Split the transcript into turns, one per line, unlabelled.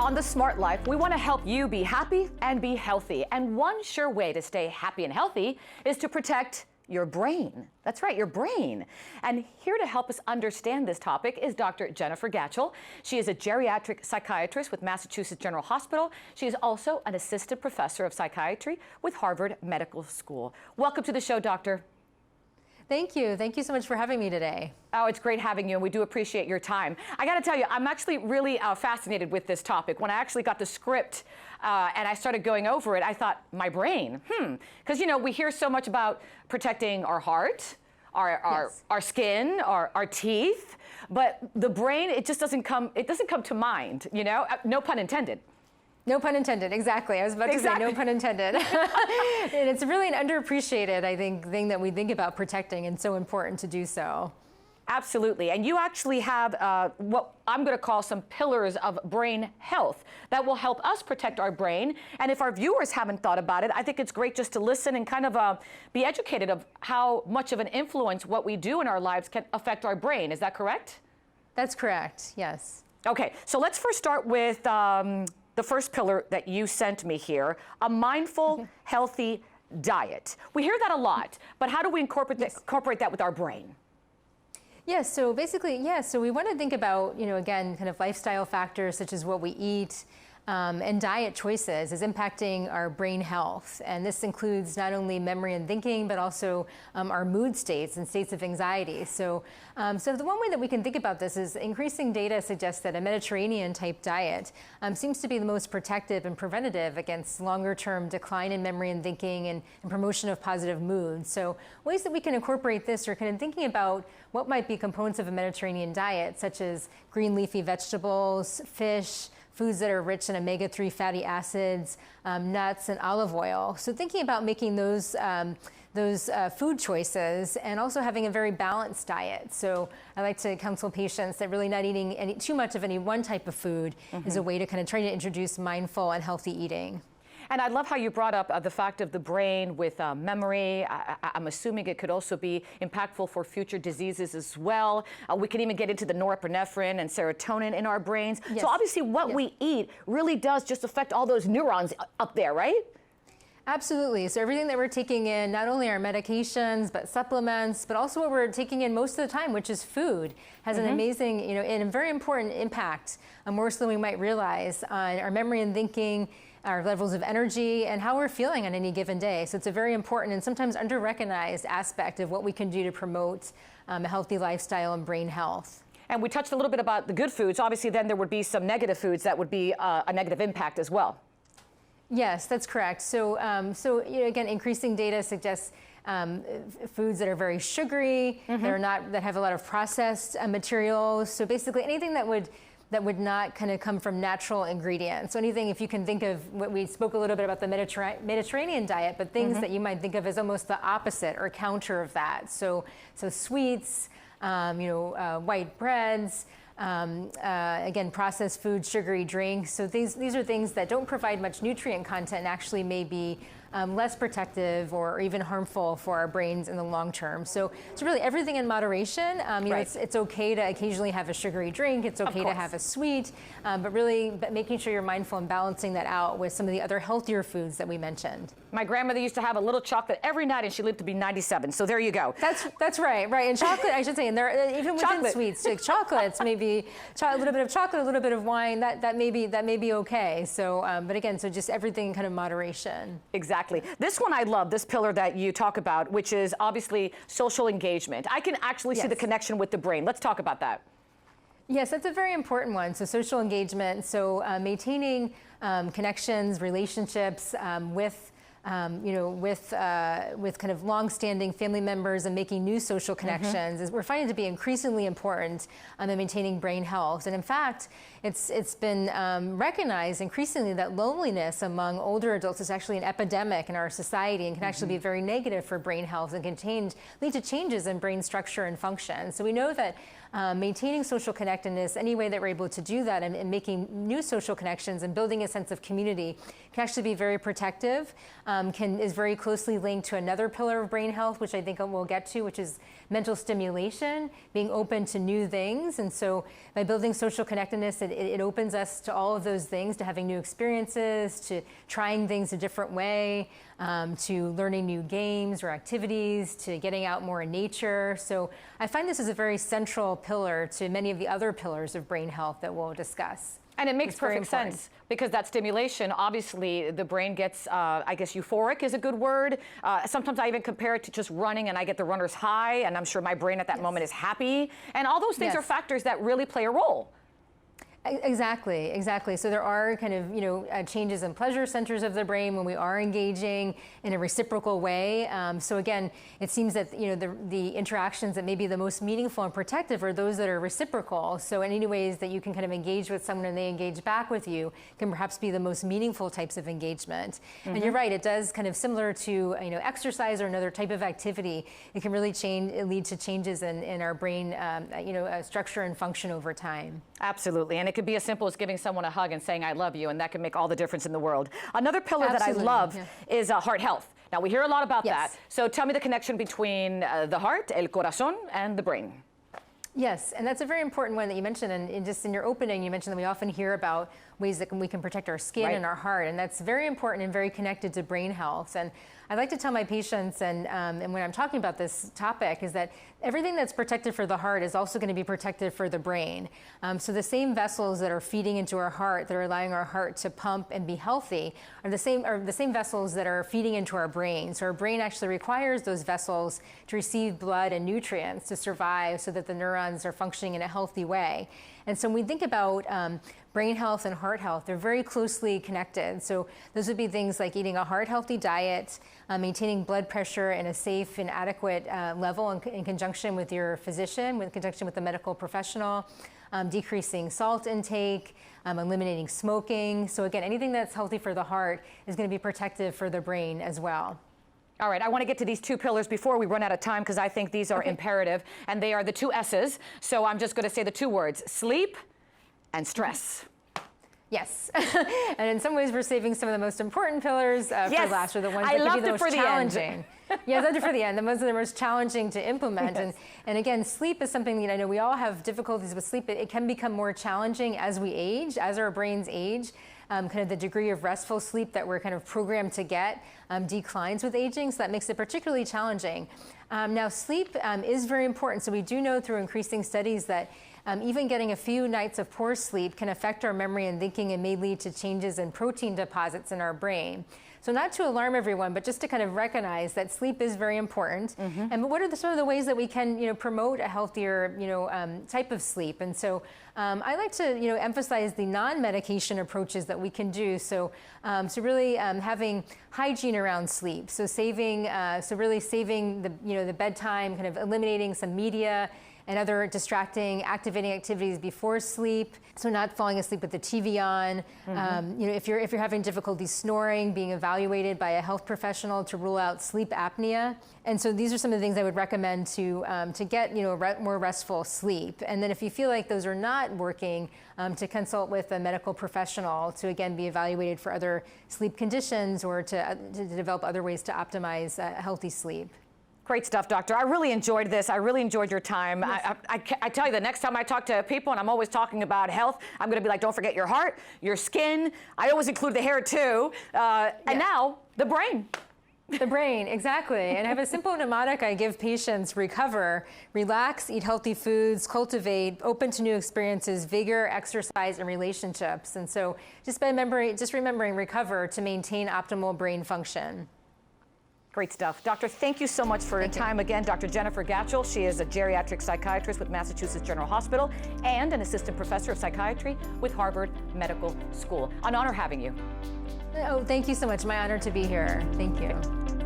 On The Smart Life, we want to help you be happy and be healthy. And one sure way to stay happy and healthy is to protect your brain. That's right, your brain. And here to help us understand this topic is Dr. Jennifer Gatchell. She is a geriatric psychiatrist with Massachusetts General Hospital. She is also an assistant professor of psychiatry with Harvard Medical School. Welcome to the show, Doctor.
Thank you. Thank you so much for having me today.
Oh, it's great having you, and we do appreciate your time. I got to tell you, I'm actually really fascinated with this topic. When I actually got the script and I started going over it, I thought, my brain, because, you know, we hear so much about protecting our heart, our skin, our teeth, but the brain, it just doesn't come to mind, you know, no pun intended.
No pun intended, exactly. I was about to say no pun intended. And it's really an underappreciated, I think, thing that we think about protecting, and so important to do so.
Absolutely. And you actually have what I'm going to call some pillars of brain health that will help us protect our brain. And if our viewers haven't thought about it, I think it's great just to listen and kind of be educated of how much of an influence what we do in our lives can affect our brain. Is that correct?
That's correct, yes.
Okay, so let's first start with the first pillar that you sent me here, a mindful, healthy diet. We hear that a lot, but how do we incorporate that with our brain?
Yes, so basically, so we want to think about, you know, again, kind of lifestyle factors such as what we eat, and diet choices is impacting our brain health. And this includes not only memory and thinking, but also our mood states and states of anxiety. So the one way that we can think about this is increasing data suggests that a Mediterranean type diet seems to be the most protective and preventative against longer term decline in memory and thinking and promotion of positive mood. So ways that we can incorporate this are kind of thinking about what might be components of a Mediterranean diet, such as green leafy vegetables, fish, foods that are rich in omega-3 fatty acids, nuts, and olive oil. So thinking about making those food choices and also having a very balanced diet. So I like to counsel patients that really not eating too much of any one type of food is a way to kind of try to introduce mindful and healthy eating.
And I love how you brought up the fact of the brain with memory. I'm assuming it could also be impactful for future diseases as well. We can even get into the norepinephrine and serotonin in our brains.
Yes.
So obviously what we eat really does just affect all those neurons up there, right?
Absolutely. So everything that we're taking in, not only our medications, but supplements, but also what we're taking in most of the time, which is food, has an amazing, you know, and a very important impact, more so than we might realize, on our memory and thinking, our levels of energy, and how we're feeling on any given day. So it's a very important and sometimes under-recognized aspect of what we can do to promote a healthy lifestyle and brain health.
And we touched a little bit about the good foods. Obviously, then there would be some negative foods that would be a negative impact as well.
Yes, that's correct. So, you know, again, increasing data suggests foods that are very sugary, that have a lot of processed materials. So basically, anything that would not kind of come from natural ingredients. So anything, if you can think of what we spoke a little bit about the Mediterranean diet, but things that you might think of as almost the opposite or counter of that. So sweets, you know, white breads. Again, processed foods, sugary drinks. So these are things that don't provide much nutrient content and actually may be less protective or even harmful for our brains in the long term. So it's really everything in moderation. You know, it's okay to occasionally have a sugary drink. It's okay to have a sweet, but really making sure you're mindful and balancing that out with some of the other healthier foods that we mentioned.
My grandmother used to have a little chocolate every night, and she lived to be 97. So there you go.
That's right. And chocolate, I should say, and there even within sweets, like chocolates, maybe a little bit of chocolate, a little bit of wine. That may be okay. So, but again, so just everything in kind of moderation.
Exactly. This one I love, this pillar that you talk about, which is obviously social engagement. I can actually see the connection with the brain. Let's talk about that.
Yes, that's a very important one. So social engagement, so maintaining connections, relationships with kind of long-standing family members and making new social connections is we're finding to be increasingly important in maintaining brain health. And in fact, it's been recognized increasingly that loneliness among older adults is actually an epidemic in our society and can actually be very negative for brain health and can lead to changes in brain structure and function. So we know that maintaining social connectedness, any way that we're able to do that and making new social connections and building a sense of community can actually be very protective, is very closely linked to another pillar of brain health, which I think we'll get to, which is mental stimulation, being open to new things. And so by building social connectedness, it opens us to all of those things, to having new experiences, to trying things a different way, to learning new games or activities, to getting out more in nature. So I find this is a very central pillar to many of the other pillars of brain health that we'll discuss.
And it makes perfect sense because that stimulation, obviously the brain gets, I guess euphoric is a good word. Sometimes I even compare it to just running and I get the runner's high and I'm sure my brain at that moment is happy. And all those things are factors that really play a role.
Exactly, exactly. So there are kind of, changes in pleasure centers of the brain when we are engaging in a reciprocal way. So again, it seems that, the interactions that may be the most meaningful and protective are those that are reciprocal. So any ways that you can kind of engage with someone and they engage back with you can perhaps be the most meaningful types of engagement. And you're right, it does kind of similar to, exercise or another type of activity. It can really lead to changes in our brain, structure and function over time.
Absolutely. And it could be as simple as giving someone a hug and saying, I love you, and that can make all the difference in the world. Another pillar that I love is heart health. Now, we hear a lot about that. So tell me the connection between the heart, el corazón, and the brain.
Yes, and that's a very important one that you mentioned. And just in your opening, you mentioned that we often hear about ways that we can protect our skin and our heart. And that's very important and very connected to brain health. And I like to tell my patients, and when I'm talking about this topic, is that everything that's protected for the heart is also going to be protected for the brain. So the same vessels that are feeding into our heart, that are allowing our heart to pump and be healthy, are the same vessels that are feeding into our brain. So our brain actually requires those vessels to receive blood and nutrients to survive so that the neurons are functioning in a healthy way. And so when we think about brain health and heart health, they're very closely connected. So those would be things like eating a heart-healthy diet, maintaining blood pressure in a safe and adequate level in conjunction with your physician, in conjunction with the medical professional, decreasing salt intake, eliminating smoking. So again, anything that's healthy for the heart is going to be protective for the brain as well.
All right, I want to get to these two pillars before we run out of time because I think these are imperative, and they are the two S's. So I'm just going to say the two words, sleep and stress.
Yes, and in some ways we're saving some of the most important pillars for last, or the ones that could be the most challenging. Yeah, those are for the end. The ones that are most challenging to implement. And again, sleep is something that I know we all have difficulties with sleep. It can become more challenging as we age, as our brains age. Kind of the degree of restful sleep that we're kind of programmed to get declines with aging, so that makes it particularly challenging. Now, sleep is very important. So we do know through increasing studies that even getting a few nights of poor sleep can affect our memory and thinking and may lead to changes in protein deposits in our brain. So not to alarm everyone, but just to kind of recognize that sleep is very important. And what are some of the ways that we can, promote a healthier, type of sleep? And so I like to, emphasize the non-medication approaches that we can do. So, really having hygiene around sleep. So really saving the bedtime, kind of eliminating some media and other distracting, activating activities before sleep. So not falling asleep with the TV on. If you're having difficulty snoring, being evaluated by a health professional to rule out sleep apnea. And so these are some of the things I would recommend to get more restful sleep. And then if you feel like those are not working, to consult with a medical professional to again be evaluated for other sleep conditions or to develop other ways to optimize healthy sleep.
Great stuff, doctor. I really enjoyed this. I really enjoyed your time. Yes. I tell you, the next time I talk to people, and I'm always talking about health, I'm going to be like, don't forget your heart, your skin. I always include the hair too. And now, the brain.
The brain, exactly. And I have a simple mnemonic I give patients: recover, relax, eat healthy foods, cultivate, open to new experiences, vigor, exercise, and relationships. And so just remembering recover to maintain optimal brain function.
Great stuff. Doctor, thank you so much for your time again. Dr. Jennifer Gatchell, she is a geriatric psychiatrist with Massachusetts General Hospital and an assistant professor of psychiatry with Harvard Medical School. An honor having you.
Oh, thank you so much. My honor to be here. Thank you.